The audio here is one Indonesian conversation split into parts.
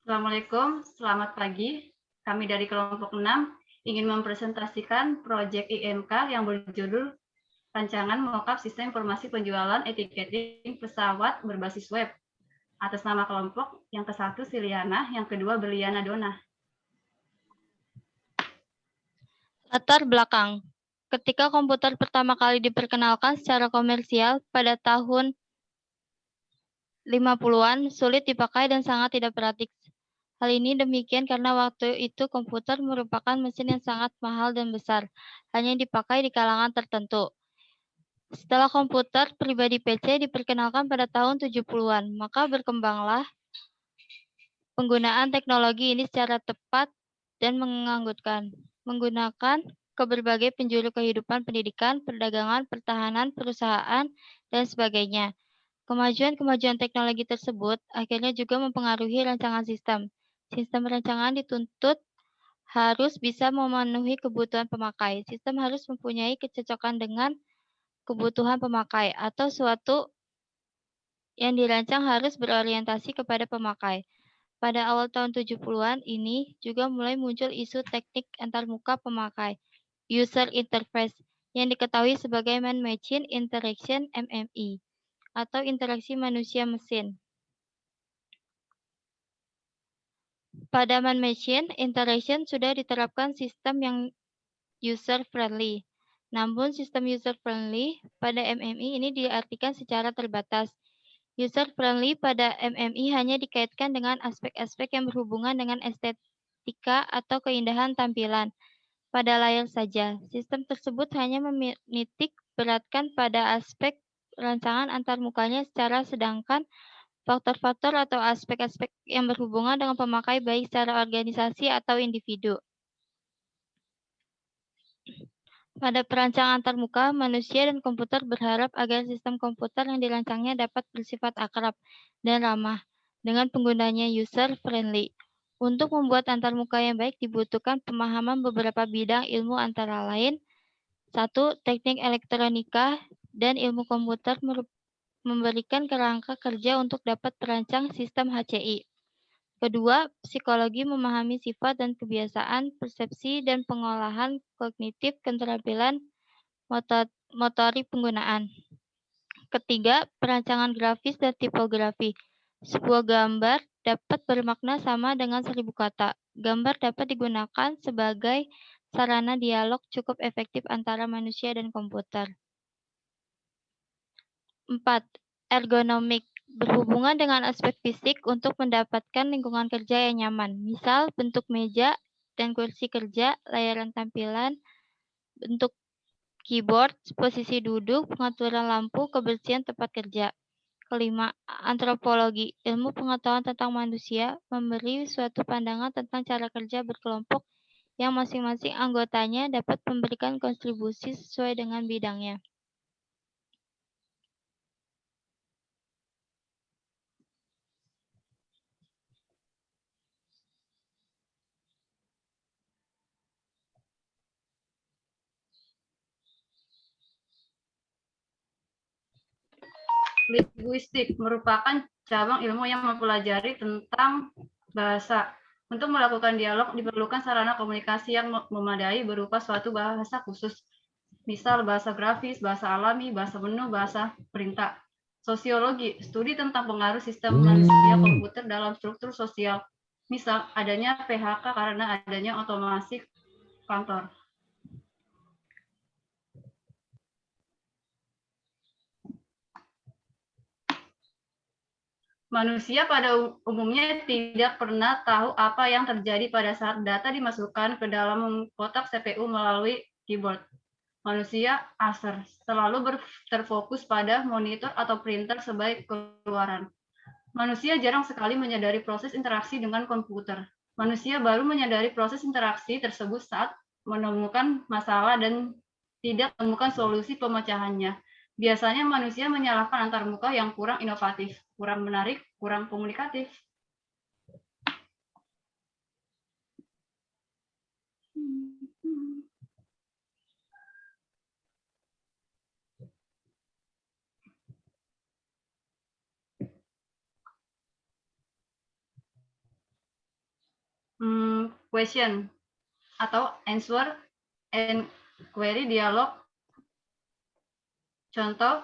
Assalamualaikum, selamat pagi. Kami dari kelompok 6 ingin mempresentasikan proyek IMK yang berjudul Rancangan Mockup Sistem Informasi Penjualan Etiketing Pesawat Berbasis Web. Atas nama kelompok, yang ke-1 Siliana, yang kedua Berliana Dona. Latar belakang. Ketika komputer pertama kali diperkenalkan secara komersial pada tahun 50-an, sulit dipakai dan sangat tidak praktis. Hal ini demikian karena waktu itu komputer merupakan mesin yang sangat mahal dan besar, hanya dipakai di kalangan tertentu. Setelah komputer pribadi PC diperkenalkan pada tahun 70-an, maka berkembanglah penggunaan teknologi ini secara tepat dan menganggukan, menggunakan ke berbagai penjuru kehidupan pendidikan, perdagangan, pertahanan, perusahaan, dan sebagainya. Kemajuan-kemajuan teknologi tersebut akhirnya juga mempengaruhi rancangan sistem. Sistem rancangan dituntut harus bisa memenuhi kebutuhan pemakai. Sistem harus mempunyai kecocokan dengan kebutuhan pemakai atau suatu yang dirancang harus berorientasi kepada pemakai. Pada awal tahun 70-an ini juga mulai muncul isu teknik antarmuka pemakai, user interface, yang diketahui sebagai Man-Machine Interaction MMI, atau interaksi manusia-mesin. Pada Man-Machine Interaction sudah diterapkan sistem yang user-friendly. Namun sistem user-friendly pada MMI ini diartikan secara terbatas. User-friendly pada MMI hanya dikaitkan dengan aspek-aspek yang berhubungan dengan estetika atau keindahan tampilan pada layar saja. Sistem tersebut hanya menitik beratkan pada aspek rancangan antarmukanya sedangkan faktor-faktor atau aspek-aspek yang berhubungan dengan pemakai baik secara organisasi atau individu. Pada perancangan antarmuka, manusia dan komputer berharap agar sistem komputer yang dirancangnya dapat bersifat akrab dan ramah dengan penggunanya user-friendly. Untuk membuat antarmuka yang baik dibutuhkan pemahaman beberapa bidang ilmu antara lain. 1. Teknik elektronika dan ilmu komputer memberikan kerangka kerja untuk dapat merancang sistem HCI. Kedua, psikologi memahami sifat dan kebiasaan, persepsi dan pengolahan kognitif, keterampilan motorik penggunaan. Ketiga, perancangan grafis dan tipografi. Sebuah gambar dapat bermakna sama dengan 1000 kata. Gambar dapat digunakan sebagai sarana dialog cukup efektif antara manusia dan komputer. 4. Ergonomik. Berhubungan dengan aspek fisik untuk mendapatkan lingkungan kerja yang nyaman. Misal, bentuk meja dan kursi kerja, layanan tampilan, bentuk keyboard, posisi duduk, pengaturan lampu, kebersihan tempat kerja. Kelima, antropologi. Ilmu pengetahuan tentang manusia memberi suatu pandangan tentang cara kerja berkelompok yang masing-masing anggotanya dapat memberikan kontribusi sesuai dengan bidangnya. Linguistik merupakan cabang ilmu yang mempelajari tentang bahasa. Untuk melakukan dialog diperlukan sarana komunikasi yang memadai berupa suatu bahasa khusus. Misal bahasa grafis, bahasa alami, bahasa menu, bahasa perintah. Sosiologi, studi tentang pengaruh sistem manusia komputer dalam struktur sosial. Misal adanya PHK karena adanya otomasi kantor. Manusia pada umumnya tidak pernah tahu apa yang terjadi pada saat data dimasukkan ke dalam kotak CPU melalui keyboard. Manusia Acer selalu terfokus pada monitor atau printer sebagai keluaran. Manusia jarang sekali menyadari proses interaksi dengan komputer. Manusia baru menyadari proses interaksi tersebut saat menemukan masalah dan tidak menemukan solusi pemecahannya. Biasanya manusia menyalahkan antarmuka yang kurang inovatif, kurang menarik, kurang komunikatif. question atau answer and query dialog. Contoh,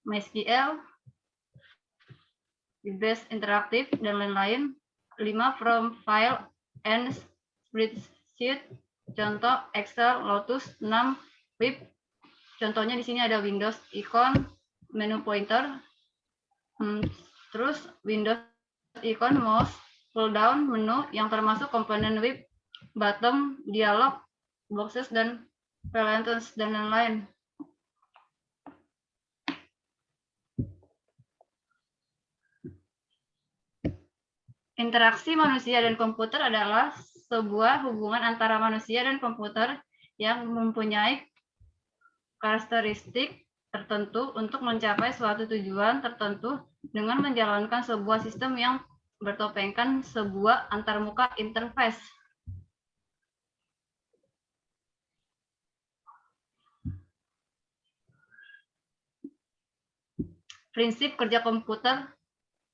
MySQL, Base interaktif, dan lain-lain. 5 from file and spreadsheet. Contoh, Excel, Lotus. 6 web. Contohnya di sini ada Windows icon, menu pointer, terus Windows icon, mouse, pull down menu yang termasuk komponen web, button, dialog, boxes, dan valence, dan lain-lain. Interaksi manusia dan komputer adalah sebuah hubungan antara manusia dan komputer yang mempunyai karakteristik tertentu untuk mencapai suatu tujuan tertentu dengan menjalankan sebuah sistem yang bertopengkan sebuah antarmuka interface. Prinsip kerja komputer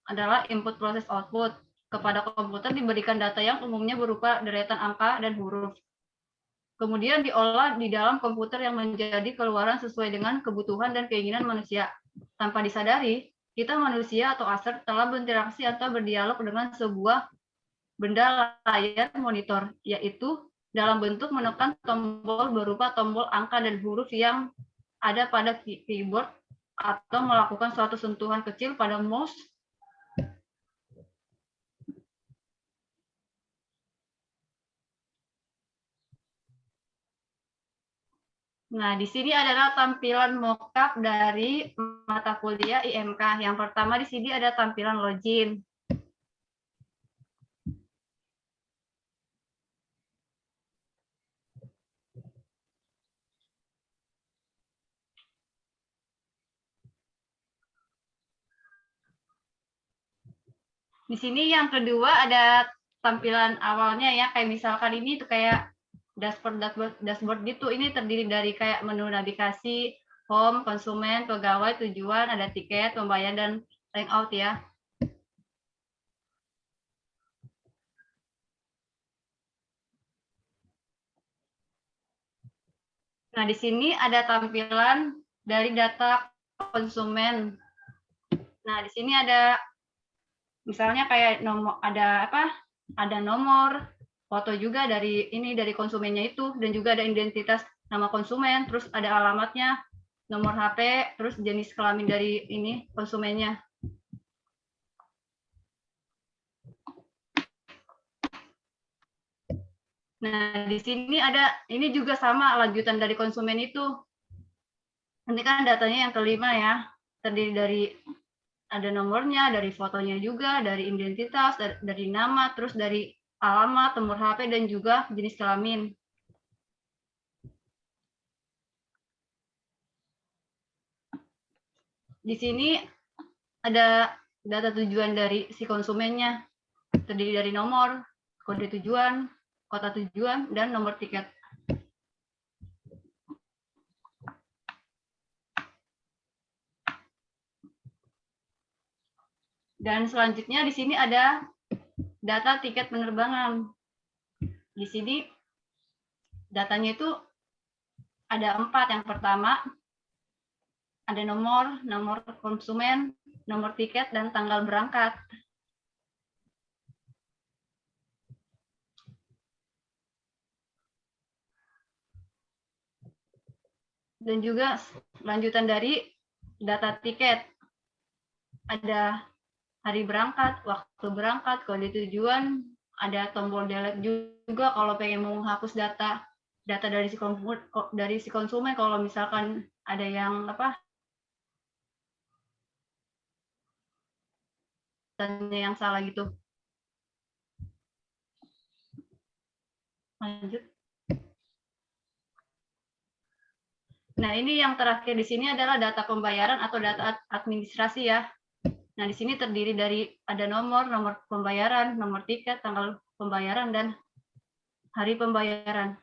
adalah input proses output. Kepada komputer diberikan data yang umumnya berupa deretan angka dan huruf. Kemudian diolah di dalam komputer yang menjadi keluaran sesuai dengan kebutuhan dan keinginan manusia. Tanpa disadari, kita manusia atau user telah berinteraksi atau berdialog dengan sebuah benda layar monitor, yaitu dalam bentuk menekan tombol berupa tombol angka dan huruf yang ada pada keyboard atau melakukan suatu sentuhan kecil pada mouse. Nah, di sini adalah tampilan mockup dari mata kuliah IMK. Yang pertama di sini ada tampilan login. Di sini yang kedua ada tampilan awalnya ya, kayak misalkan ini tuh kayak dashboard gitu. Ini terdiri dari kayak menu navigasi, home, konsumen, pegawai, tujuan, ada tiket, pembayaran, dan layout ya. Nah, di sini ada tampilan dari data konsumen. Nah, di sini ada misalnya kayak nomor, ada apa? Ada nomor, foto juga dari konsumennya itu, dan juga ada identitas nama konsumen, terus ada alamatnya, nomor HP, terus jenis kelamin dari konsumennya. Nah, di sini ada ini juga sama lanjutan dari konsumen itu. Ini kan datanya yang kelima ya, terdiri dari ada nomornya, dari fotonya juga, dari identitas, dari nama, terus dari alamat, nomor HP, dan juga jenis kelamin. Di sini ada data tujuan dari si konsumennya, terdiri dari nomor, kode tujuan, kota tujuan, dan nomor tiket. Dan selanjutnya di sini ada data tiket penerbangan. Di sini datanya itu ada 4. Yang pertama ada nomor konsumen, nomor tiket, dan tanggal berangkat. Dan juga lanjutan dari data tiket. Ada hari berangkat, waktu berangkat, kode tujuan, ada tombol delete juga kalau pengen menghapus data dari si konsumen kalau misalkan ada yang yang salah gitu. Lanjut. Nah, ini yang terakhir di sini adalah data pembayaran atau data administrasi ya. Nah, di sini terdiri dari ada nomor pembayaran, nomor tiket, tanggal pembayaran, dan hari pembayaran.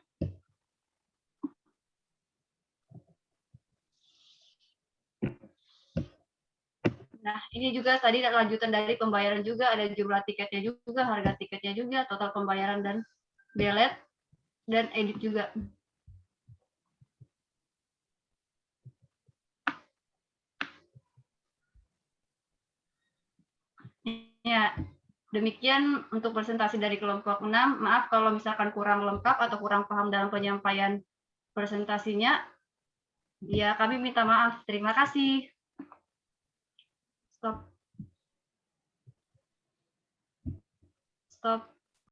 Nah, ini juga tadi lanjutan dari pembayaran juga, ada jumlah tiketnya juga, harga tiketnya juga, total pembayaran, dan delete, dan edit juga. Ya, demikian untuk presentasi dari kelompok 6. Maaf kalau misalkan kurang lengkap atau kurang paham dalam penyampaian presentasinya. Ya, kami minta maaf. Terima kasih. Stop. Stop.